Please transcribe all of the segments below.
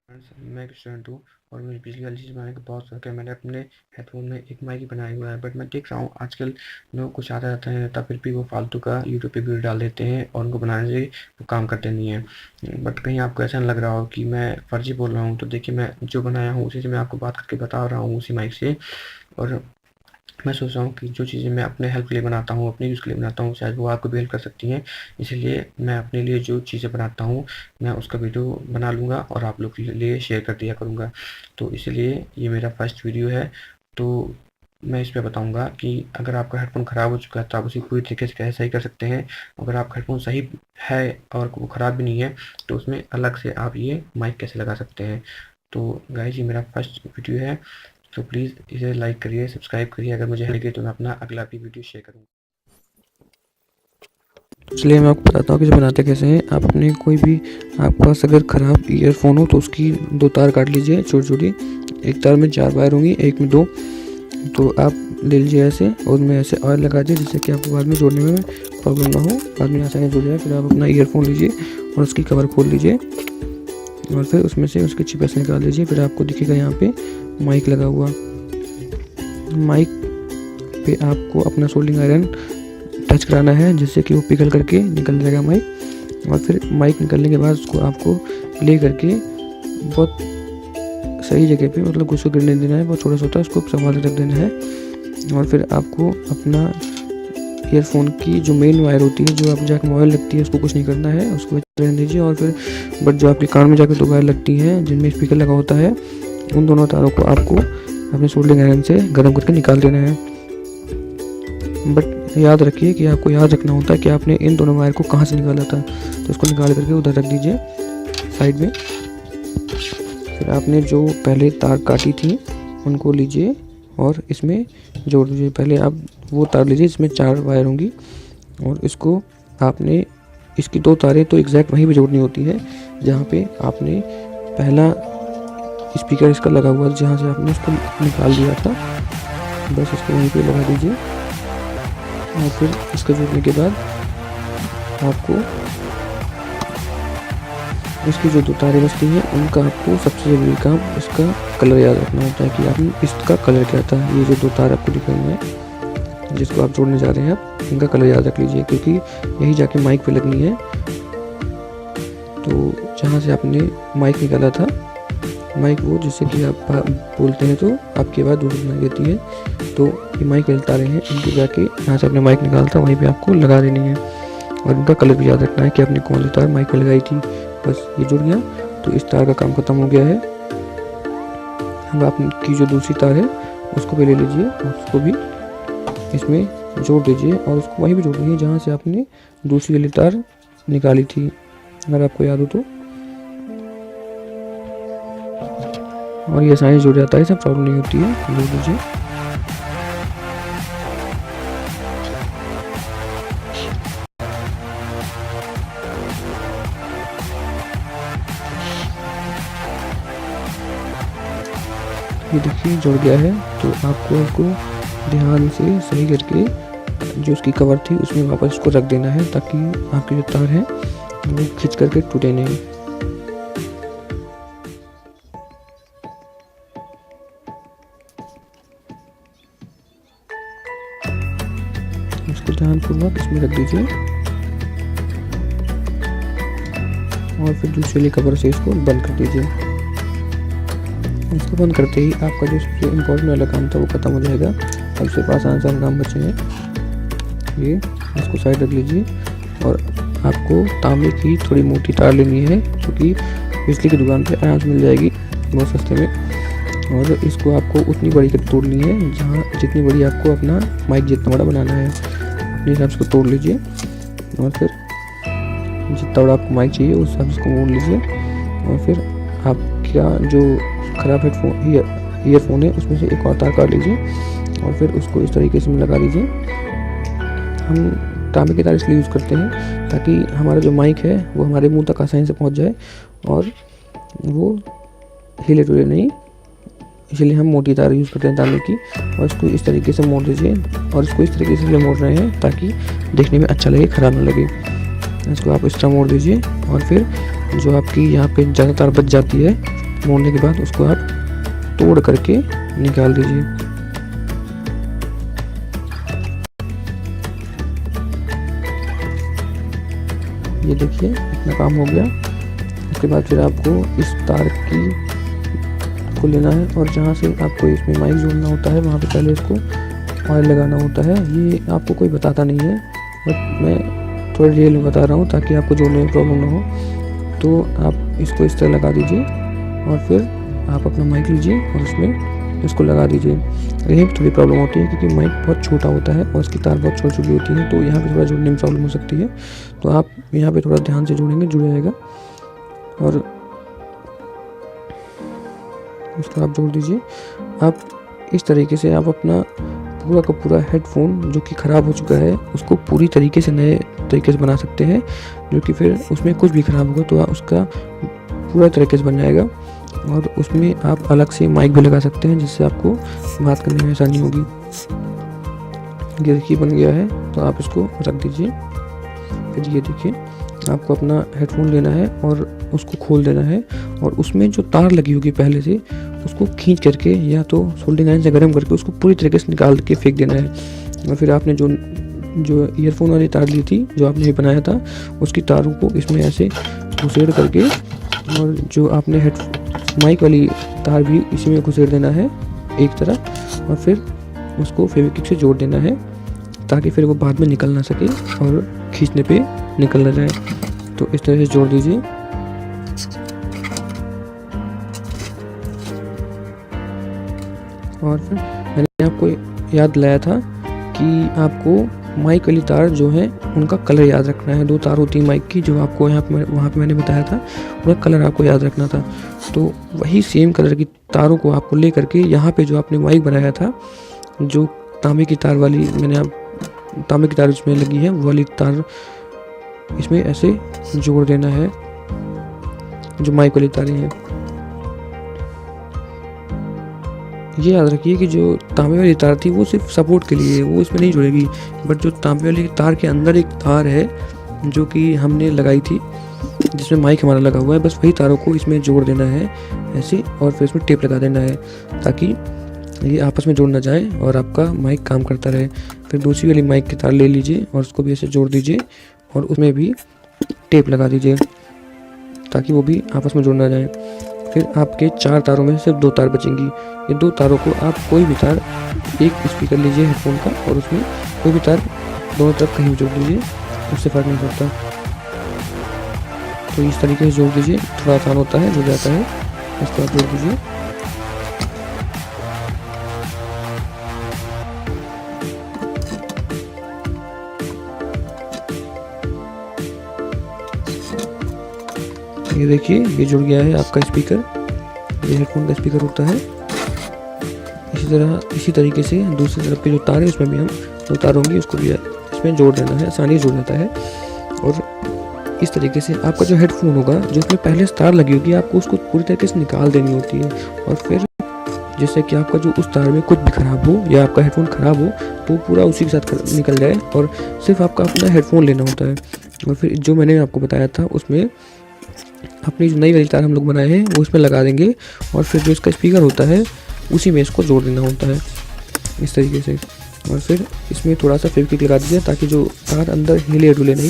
Friends, मैं एक student हूँ और मुझे बिजली वाली चीज़ बनाने का बहुत शौक है। मैंने अपने हेडफोन में एक माइक ही बनाया हुआ है, बट मैं देख रहा हूँ आजकल लोग कुछ आता रहता है तब फिर भी वो फालतू का यूट्यूब पे वीडियो डाल देते हैं और उनको बनाने से वो काम करते नहीं हैं। बट कहीं आपको ऐसा ना लग रहा हो कि मैं फर्जी बोल रहा हूँ, तो देखिए मैं जो बनाया हूँ उसी से मैं आपको बात करके बता रहा हूँ उसी माइक से। और मैं सोच रहा हूँ कि जो चीज़ें मैं अपने हेल्प के लिए बनाता हूँ, अपने यूज़ के लिए बनाता हूँ, शायद वो आपको भी हेल्प कर सकती हैं। इसीलिए मैं अपने लिए जो चीज़ें बनाता हूँ, मैं उसका वीडियो बना लूँगा और आप लोग के लिए शेयर कर दिया करूँगा। तो इसलिए ये मेरा फर्स्ट वीडियो है। तो मैं इस पे बताऊँगा कि अगर आपका हेडफ़ोन ख़राब हो चुका है तो आप उसे पूरी तरीके से कैसे सही कर सकते हैं। अगर आपका हेडफ़ोन सही है और वो ख़राब भी नहीं है, तो उसमें अलग से आप ये माइक कैसे लगा सकते हैं। तो गाइज़, ये मेरा फर्स्ट वीडियो है। तो प्लीज़ इसे लाइक करिए, सब्सक्राइब करिए। अगर मुझे लगे तो मैं अपना अगला भी वीडियो शेयर करूँगा। इसलिए मैं आपको बताता हूँ कि इसे बनाते कैसे हैं। आप अपने कोई भी आपके पास अगर ख़राब ईयरफोन हो तो उसकी 2 तार काट लीजिए छोटी-छोटी। एक तार में 4 वायर होंगी, एक में 2। तो आप ले लीजिए ऐसे और उनमें ऐसे ऑयल लगा दीजिए जिससे कि आपको बाद में जोड़ने में प्रॉब्लम ना हो, बाद में आसानी जुड़ जाए। फिर आप अपना ईयरफोन लीजिए और उसकी कवर खोल लीजिए और फिर उसमें से उसके चिप ऐसे निकाल लीजिए। फिर आपको दिखेगा यहाँ पे माइक लगा हुआ। माइक पे आपको अपना सोल्डिंग आयरन टच कराना है जिससे कि वो पिघल करके निकल जाएगा माइक। और फिर माइक निकलने के बाद उसको आपको प्ले करके बहुत सही जगह पे, मतलब उसको गिरने देना है, बहुत छोटा छोटा उसको संभाल के रख देना है। और फिर आपको अपना ईयरफोन की जो मेन वायर होती है, जो आप जाके मोबाइल लगती है, उसको कुछ नहीं करना है, उसको रहने दीजिए। और फिर बट जो आपके कान में जाके 2 वायर लगती हैं जिनमें स्पीकर लगा होता है, उन दोनों तारों को आपको अपने सोल्डिंग आयरन से गर्म करके निकाल देना है। बट याद रखिए कि आपको याद रखना होता है कि आपने इन दोनों वायर को कहाँ से निकाला था। तो उसको निकाल करके उधर रख दीजिए साइड में। फिर आपने जो पहले तार काटी थी उनको लीजिए और इसमें जोड़ दीजिए। पहले आप वो तार लीजिए जिसमें 4 वायर होंगी और इसको आपने इसकी 2 तारें तो एग्जैक्ट वहीं पे जोड़नी होती है जहाँ पे आपने पहला स्पीकर इसका लगा हुआ, जहाँ से आपने इसको निकाल दिया था, बस इसको वहीं पे लगा दीजिए। और फिर इसका जोड़ने के बाद आपको इसकी जो 2 तारें बचती हैं उनका आपको सबसे ज़रूरी काम इसका कलर याद रखना होता है कि आपने इसका कलर क्या था। ये जो 2 तार आपको दिख रही हैं जिसको आप जोड़ने जा रहे हैं, आप इनका कलर याद रख लीजिए क्योंकि यही जाके माइक पे लगनी है। तो जहाँ से आपने माइक निकाला था, माइक वो जिससे कि आप बोलते हैं तो आपकी आवाज़ दूर सुनाई देती है, तो ये माइक वाली तारें हैं, इनको जाके यहाँ से अपने माइक निकालता वहीं पे आपको लगा देनी है। और इनका कलर भी याद रखना है कि आपने कौन सी तार माइक पे लगाई थी। बस ये जुड़ गया तो इस तार का काम खत्म हो गया है। अब आपकी जो दूसरी तार है उसको भी ले लीजिए और उसको भी इसमें जोड़ दीजिए और उसको वहीं भी जोड़ दीजिए जहाँ से आपने दूसरी वाली तार निकाली थी, अगर आपको याद हो तो। और ये आसानी जुड़ जाता है, सब प्रॉब्लम नहीं होती है। जोड़ दीजिए। ये देखिए जुड़ गया है। तो आपको इसको ध्यान से सही करके जो उसकी कवर थी उसमें वापस इसको रख देना है ताकि आपकी जो तार है वो खिंच करके टूटे नहीं। इसको ध्यानपूर्वक इसमें रख दीजिए और फिर दूसरी वाली कवर से इसको बंद कर दीजिए। इसको बंद करते ही आपका जो सबसे इम्पोर्टेंट वाला काम था वो खत्म हो जाएगा। अब सिर्फ आसान काम बचे हैं। ये इसको साइड रख लीजिए और आपको तांबे की थोड़ी मोटी तार लेनी है जो कि बिजली की दुकान पे आराम से मिल जाएगी बहुत सस्ते में। और इसको आपको उतनी बड़ी कर तोड़नी है जहाँ जितनी बड़ी आपको अपना माइक जितना बड़ा बनाना है, अपने हिसाब से तोड़ लीजिए। और फिर जितना बड़ा आपको माइक चाहिए उस हिसाब से इसको मोड़ लीजिए। और फिर आपका जो ख़राब ईयरफोन है उसमें से एक और तार काट लीजिए और फिर उसको इस तरीके से लगा लीजिए। हम तांबे की तार इसलिए यूज़ करते हैं ताकि हमारा जो माइक है वो हमारे मुंह तक आसानी से पहुंच जाए और वो हिले डुले नहीं, इसलिए हम मोटी तार यूज़ करते हैं तांबे की। और इसको इस तरीके से मोड़ दीजिए और इसको इस तरीके से मोड़ रहे हैं ताकि देखने में अच्छा लगे, ख़राब ना लगे। इसको आप इस तरह मोड़ दीजिए और फिर जो आपकी यहाँ पे ज़्यादा तार बच जाती है मोड़ने के बाद उसको आप तोड़ करके निकाल दीजिए। ये देखिए इतना काम हो गया। उसके बाद फिर आपको इस तार को लेना है और जहाँ से आपको इसमें माइक जोड़ना होता है वहाँ पे पहले इसको ऑयल लगाना होता है। ये आपको कोई बताता नहीं है, बट मैं थोड़ा रियल में बता रहा हूँ ताकि आपको जोड़ने में प्रॉब्लम ना हो। तो आप इसको इस तरह लगा दीजिए और फिर आप अपना माइक लीजिए और उसमें इसको लगा दीजिए। यहीं पर थोड़ी प्रॉब्लम होती है क्योंकि माइक बहुत छोटा होता है और इसकी तार बहुत छोटी होती है, तो यहाँ पे थोड़ा जोड़ने में प्रॉब्लम हो सकती है। तो आप यहाँ पे थोड़ा ध्यान से जोड़ेंगे, जुड़ जाएगा। और इसको आप जोड़ दीजिए। आप इस तरीके से आप अपना पूरा का पूरा हेडफोन जो कि ख़राब हो चुका है उसको पूरी तरीके से नए तरीके से बना सकते हैं, जो कि फिर उसमें कुछ भी ख़राब होगा तो उसका पूरा तरीके से बन जाएगा। और उसमें आप अलग से माइक भी लगा सकते हैं जिससे आपको बात करने में आसानी होगी। ये देखिए बन गया है, तो आप इसको रख दीजिए। फिर ये देखिए आपको अपना हेडफोन लेना है और उसको खोल देना है और उसमें जो तार लगी होगी पहले से उसको खींच करके या तो सोल्डिंग आयरन से गर्म करके उसको पूरी तरीके से निकाल के फेंक देना है। और फिर आपने जो ईयरफोन वाली तार ली थी जो आपने बनाया था उसकी तारों को इसमें ऐसे घुसेड़ करके और जो आपने माइक वाली तार भी इसी में घुसेड़ देना है एक तरफ और फिर उसको फेविक्विक से जोड़ देना है ताकि फिर वो बाद में निकल ना सके और खींचने पे निकल ना जाए। तो इस तरह से जोड़ दीजिए। और फिर मैंने आपको याद दिलाया था कि आपको माइक वाली तार जो है उनका कलर याद रखना है। 2 तार होती है माइक की जो आपको वहाँ पे मैंने बताया था, उनका कलर आपको याद रखना था। तो वही सेम कलर की तारों को आपको ले करके यहाँ पे जो आपने माइक बनाया था, जो तांबे की तार वाली तांबे की तार इसमें लगी है वो वाली तार इसमें ऐसे जोड़ देना है जो माइक वाली तारें हैं। ये याद रखिए कि जो तांबे वाली तार थी वो सिर्फ सपोर्ट के लिए है, वो इसमें नहीं जुड़ेगी। बट जो तांबे वाली तार के अंदर एक तार है जो कि हमने लगाई थी जिसमें माइक हमारा लगा हुआ है, बस वही तारों को इसमें जोड़ देना है ऐसे और फिर इसमें टेप लगा देना है ताकि ये आपस में जोड़ ना जाए और आपका माइक काम करता रहे। फिर दूसरी वाली माइक की तार ले लीजिए और उसको भी ऐसे जोड़ दीजिए और उसमें भी टेप लगा दीजिए ताकि वो भी आपस में जुड़ ना जाए। फिर आपके 4 तारों में सिर्फ 2 तार बचेंगी। ये 2 तारों को आप कोई भी तार, एक स्पीकर लीजिए हेडफोन का और उसमें कोई भी तार दोनों तरफ कहीं भी जोड़ दीजिए, उससे फर्क नहीं पड़ता। तो इस तरीके से जोड़ दीजिए, थोड़ा आसान होता है, जुड़ जाता है। इसको आप जोड़ दीजिए। ये देखिए ये जुड़ गया है आपका स्पीकर। ये हेडफोन का स्पीकर होता है। इसी तरीके से दूसरी तरफ के जो तार है उसमें भी हम 2 तार होंगी उसको भी इसमें जोड़ देना है, आसानी से जुड़ जाता है। और इस तरीके से आपका जो हेडफोन होगा जो उसमें पहले से तार लगी होगी आपको उसको पूरी तरीके से निकाल देनी होती है। और फिर जैसे कि आपका जो उस तार में कुछ भी ख़राब हो या आपका हेडफोन ख़राब हो तो पूरा उसी के साथ निकल जाए और सिर्फ आपका अपना हेडफोन लेना होता है। और फिर जो मैंने आपको बताया था उसमें अपनी जो नई वाली तार हम लोग बनाए हैं वो इसमें लगा देंगे और फिर जो इसका स्पीकर होता है उसी में इसको जोड़ देना होता है इस तरीके से। और फिर इसमें थोड़ा सा फेविक्विक लगा दीजिए ताकि जो तार अंदर हिले डुले नहीं,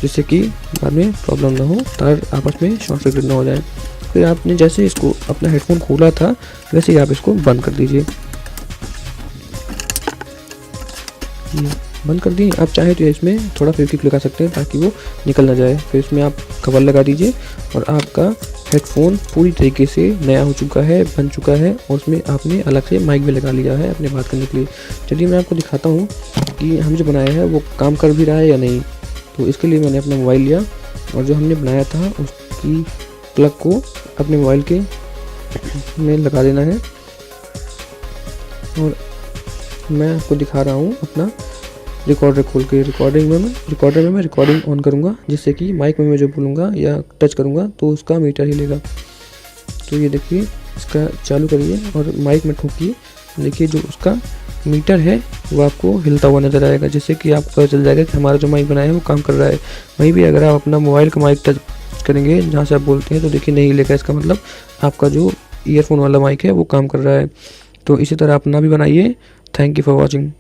जिससे कि बाद में प्रॉब्लम ना हो, तार आपस में शॉर्ट सर्किट ना हो जाए। फिर आपने जैसे इसको अपना हेडफोन खोला था वैसे ही आप इसको बंद कर दीजिए। बंद कर दिए। आप चाहे तो इसमें थोड़ा फेविक्विक लगा सकते हैं ताकि वो निकल ना जाए। फिर इसमें आप कवर लगा दीजिए और आपका हेडफोन पूरी तरीके से नया हो चुका है, बन चुका है और उसमें आपने अलग से माइक भी लगा लिया है अपने बात करने के लिए। चलिए मैं आपको दिखाता हूँ कि हम जो बनाया है वो काम कर भी रहा है या नहीं। तो इसके लिए मैंने अपना मोबाइल लिया और जो हमने बनाया था उसकी प्लग को अपने मोबाइल के में लगा देना है। और मैं आपको दिखा रहा हूँ अपना रिकॉर्डर खोल के। रिकॉर्डर में मैं रिकॉर्डिंग ऑन करूँगा जिससे कि माइक में मैं जो बोलूँगा या टच करूँगा तो उसका मीटर हिलेगा। तो ये देखिए इसका चालू करिए और माइक में ठोकिए। देखिए जो उसका मीटर है वो आपको हिलता हुआ नज़र आएगा, जिससे कि आपको पता चल जाएगा कि हमारा जो माइक बनाया है वो काम कर रहा है। वहीं भी अगर आप अपना मोबाइल का माइक पेस्ट करेंगे जहाँ से आप बोलते हैं, तो देखिए नहीं लेगा, इसका मतलब आपका जो ईयरफोन वाला माइक है वो काम कर रहा है। तो इसी तरह अपना भी बनाइए। Thank you for watching.